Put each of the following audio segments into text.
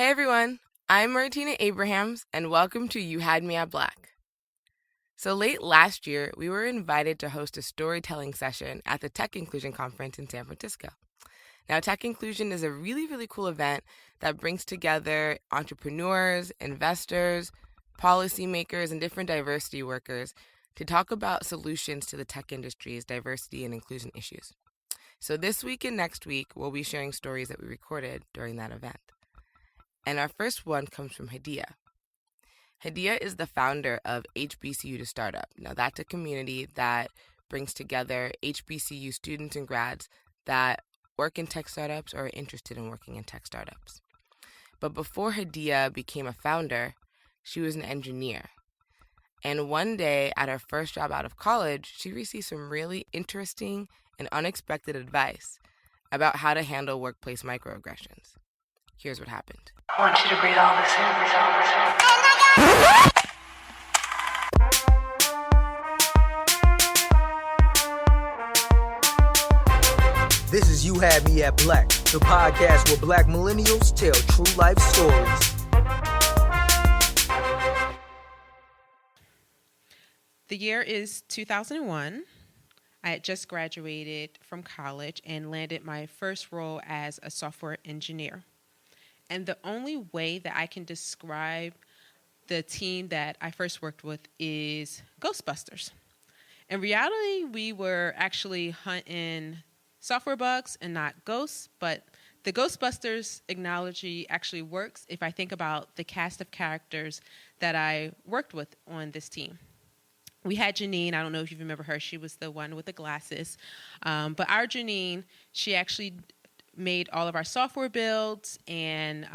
Hey everyone, I'm Martina Abrahams, and welcome to You Had Me at Black. So late last year, we were invited to host a storytelling session at the Tech Inclusion Conference in San Francisco. Now, Tech Inclusion is a really cool event that brings together entrepreneurs, investors, policymakers, and different diversity workers to talk about solutions to the tech industry's diversity and inclusion issues. So this week and next week, we'll be sharing stories that we recorded during that event. And our first one comes from Hadiyah. Hadiyah is the founder of HBCU to Startup. Now, that's a community that brings together HBCU students and grads that work in tech startups or are interested in working in tech startups. But before Hadiyah became a founder, she was an engineer. And one day, at her first job out of college, she received some really interesting and unexpected advice about how to handle workplace microaggressions. Here's what happened. I want you to breathe all this in, breathe all this in. This is You Had Me at Black, the podcast where Black millennials tell true life stories. The year is 2001. I had just graduated from college and landed my first role as a software engineer. And the only way that I can describe the team that I first worked with is Ghostbusters. In reality, we were actually hunting software bugs and not ghosts, but the Ghostbusters analogy actually works if I think about the cast of characters that I worked with on this team. We had Janine. I don't know if you remember her. She was the one with the glasses. But our Janine, she actually made all of our software builds, and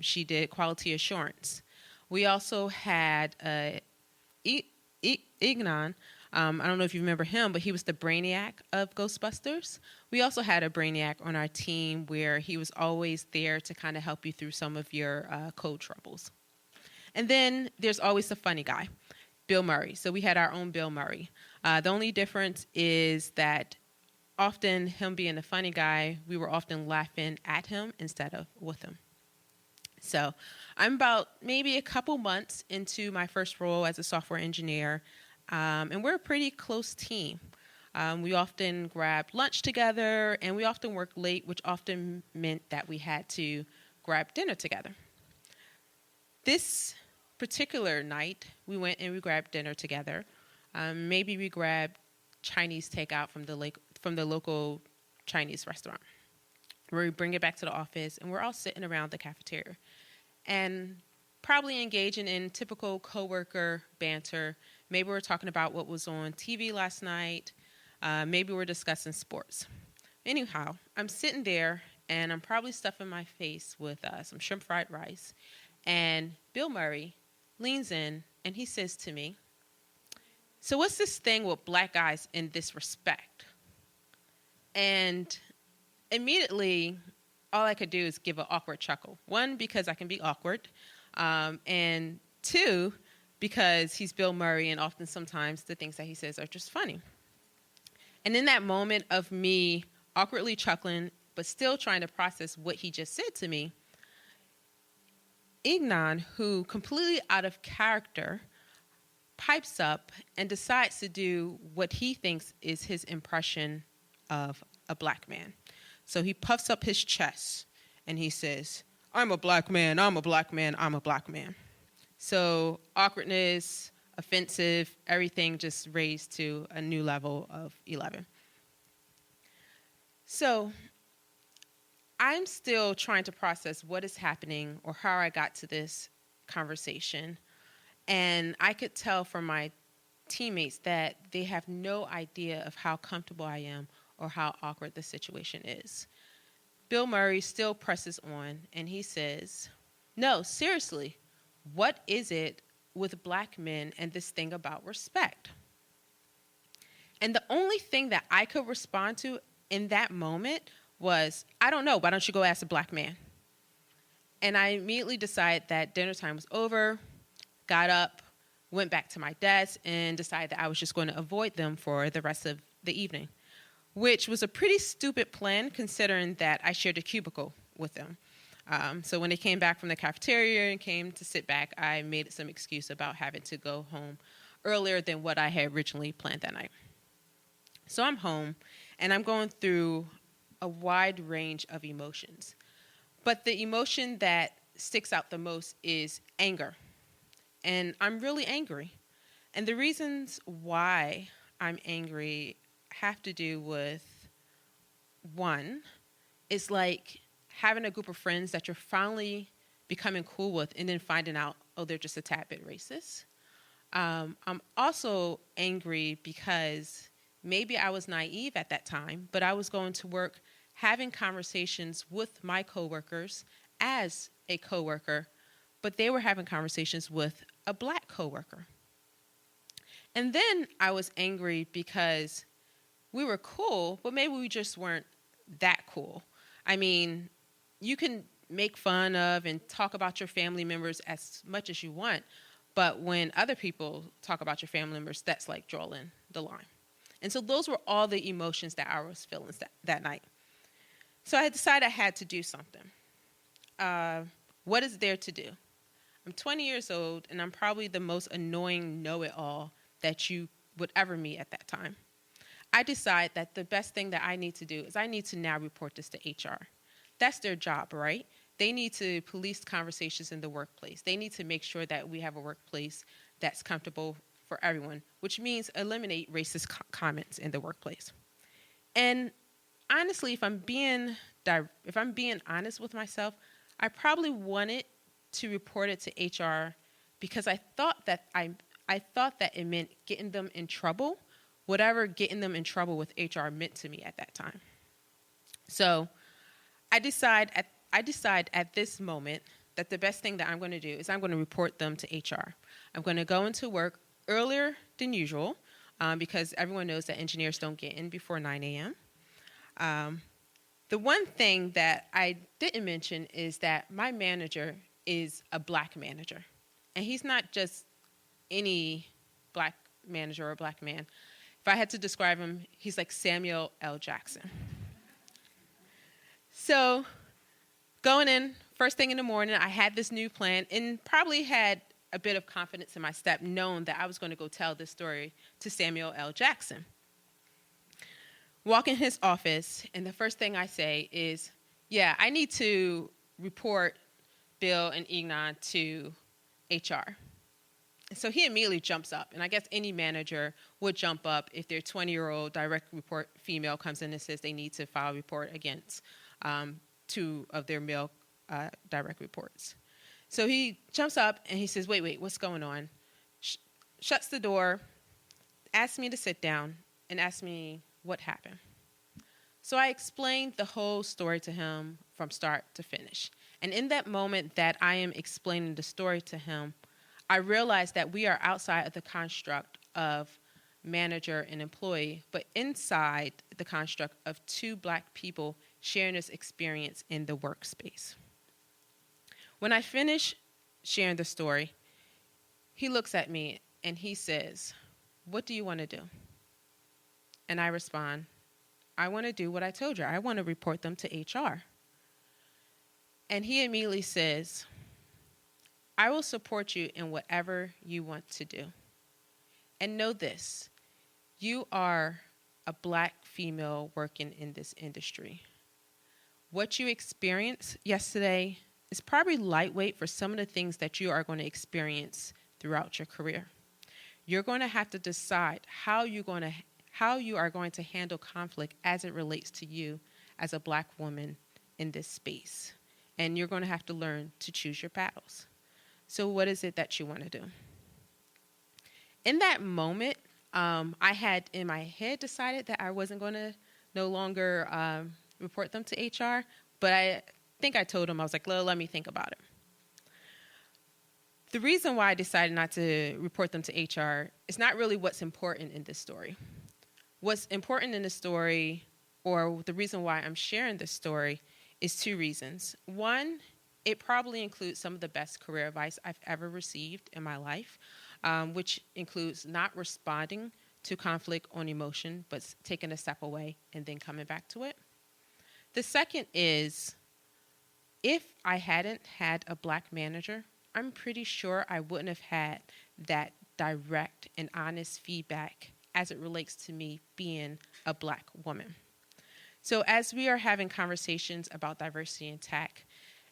she did quality assurance. We also had Eghan. I don't know if you remember him, but he was the brainiac of Ghostbusters. We also had a brainiac on our team where he was always there to kind of help you through some of your code troubles. And then there's always the funny guy, Bill Murray. So we had our own Bill Murray. The only difference is that often him being the funny guy, we were often laughing at him instead of with him. So I'm about maybe a couple months into my first role as a software engineer, and we're a pretty close team. We often grabbed lunch together, and we often worked late, which often meant that we had to grab dinner together. This particular night, we went and we grabbed dinner together. Maybe we grabbed Chinese takeout from the local Chinese restaurant, where we bring it back to the office, and we're all sitting around the cafeteria and probably engaging in typical coworker banter. Maybe we're talking about what was on TV last night. Maybe we're discussing sports. Anyhow, I'm sitting there, and I'm probably stuffing my face with some shrimp fried rice, and Bill Murray leans in, and he says to me, "So what's this thing with black guys in this respect?" And immediately, all I could do is give an awkward chuckle. One, because I can be awkward. And two, because he's Bill Murray, and often sometimes the things that he says are just funny. And in that moment of me awkwardly chuckling, but still trying to process what he just said to me, Eghan, who completely out of character, pipes up and decides to do what he thinks is his impression of a black man. So he puffs up his chest and he says, "I'm a black man, I'm a black man, I'm a black man." So awkwardness, offensive, everything just raised to a new level of 11. So I'm still trying to process what is happening or how I got to this conversation. And I could tell from my teammates that they have no idea of how comfortable I am or how awkward the situation is. Bill Murray still presses on, and he says, "No, seriously, what is it with black men and this thing about respect?" And the only thing that I could respond to in that moment was, "I don't know, why don't you go ask a black man?" And I immediately decided that dinner time was over, got up, went back to my desk, and decided that I was just going to avoid them for the rest of the evening, which was a pretty stupid plan considering that I shared a cubicle with them. So when they came back from the cafeteria and came to sit back, I made some excuse about having to go home earlier than what I had originally planned that night. So I'm home, and I'm going through a wide range of emotions. But the emotion that sticks out the most is anger. And I'm really angry. And the reasons why I'm angry have to do with, one, it's like having a group of friends that you're finally becoming cool with and then finding out, oh, they're just a tad bit racist. I'm also angry because maybe I was naive at that time, but I was going to work having conversations with my coworkers as a coworker, but they were having conversations with a black coworker. And then I was angry because we were cool, but maybe we just weren't that cool. I mean, you can make fun of and talk about your family members as much as you want, but when other people talk about your family members, that's like drawing the line. And so those were all the emotions that I was feeling that night. So I decided I had to do something. What is there to do? I'm 20 years old, and I'm probably the most annoying know-it-all that you would ever meet at that time. I decide that the best thing that I need to do is I need to now report this to HR. That's their job, right? They need to police conversations in the workplace. They need to make sure that we have a workplace that's comfortable for everyone, which means eliminate racist comments in the workplace. And honestly, if I'm being honest with myself, I probably wanted to report it to HR because I thought that it meant getting them in trouble, whatever getting them in trouble with HR meant to me at that time. So I decide at this moment that the best thing that I'm going to do is I'm going to report them to HR. I'm going to go into work earlier than usual because everyone knows that engineers don't get in before 9 a.m. The one thing that I didn't mention is that my manager is a black manager. And he's not just any black manager or black man. If I had to describe him, he's like Samuel L. Jackson. So going in, first thing in the morning, I had this new plan and probably had a bit of confidence in my step, knowing that I was going to go tell this story to Samuel L. Jackson. Walk in his office, and the first thing I say is, yeah, I need to report Bill and Eghan to HR. So he immediately jumps up, and I guess any manager would jump up if their 20-year-old direct report female comes in and says they need to file a report against two of their male direct reports. So he jumps up and he says, wait, what's going on? Shuts the door, asks me to sit down, and asks me what happened. So I explained the whole story to him from start to finish. And in that moment that I am explaining the story to him, I realized that we are outside of the construct of manager and employee, but inside the construct of two black people sharing this experience in the workspace. When I finish sharing the story, he looks at me and he says, "What do you want to do?" And I respond, "I want to do what I told you. I want to report them to HR." And he immediately says, "I will support you in whatever you want to do. And know this, you are a black female working in this industry. What you experienced yesterday is probably lightweight for some of the things that you are going to experience throughout your career. You're going to have to decide how you are going to handle conflict as it relates to you as a black woman in this space. And you're going to have to learn to choose your battles. So what is it that you want to do?" In that moment, I had in my head decided that I wasn't going to no longer report them to HR, but I think I told him, I was like, let me think about it. The reason why I decided not to report them to HR is not really what's important in this story. What's important in the story, or the reason why I'm sharing this story, is two reasons. One, it probably includes some of the best career advice I've ever received in my life, which includes not responding to conflict on emotion, but taking a step away and then coming back to it. The second is if I hadn't had a Black manager, I'm pretty sure I wouldn't have had that direct and honest feedback as it relates to me being a Black woman. So as we are having conversations about diversity in tech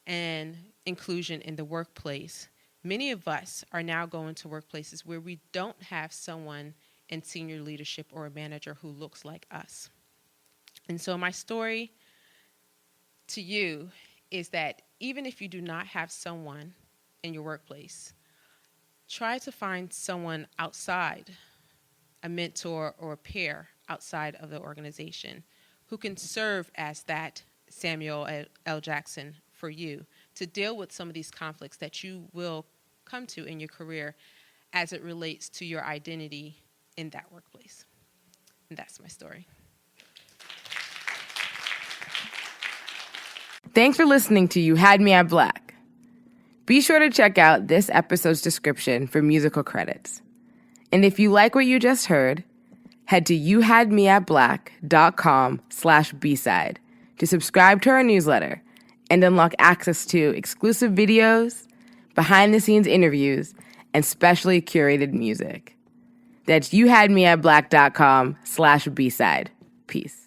and inclusion in the workplace, many of us are now going to workplaces where we don't have someone in senior leadership or a manager who looks like us. And so my story to you is that even if you do not have someone in your workplace, try to find someone outside, a mentor or a peer outside of the organization who can serve as that Samuel L. Jackson for you to deal with some of these conflicts that you will come to in your career as it relates to your identity in that workplace. And that's my story. Thanks for listening to You Had Me at Black. Be sure to check out this episode's description for musical credits. And if you like what you just heard, head to youhadmeatblack.com/B-side to subscribe to our newsletter and unlock access to exclusive videos, behind-the-scenes interviews, and specially curated music. That's youhadmeatblack.com/B-side. Peace.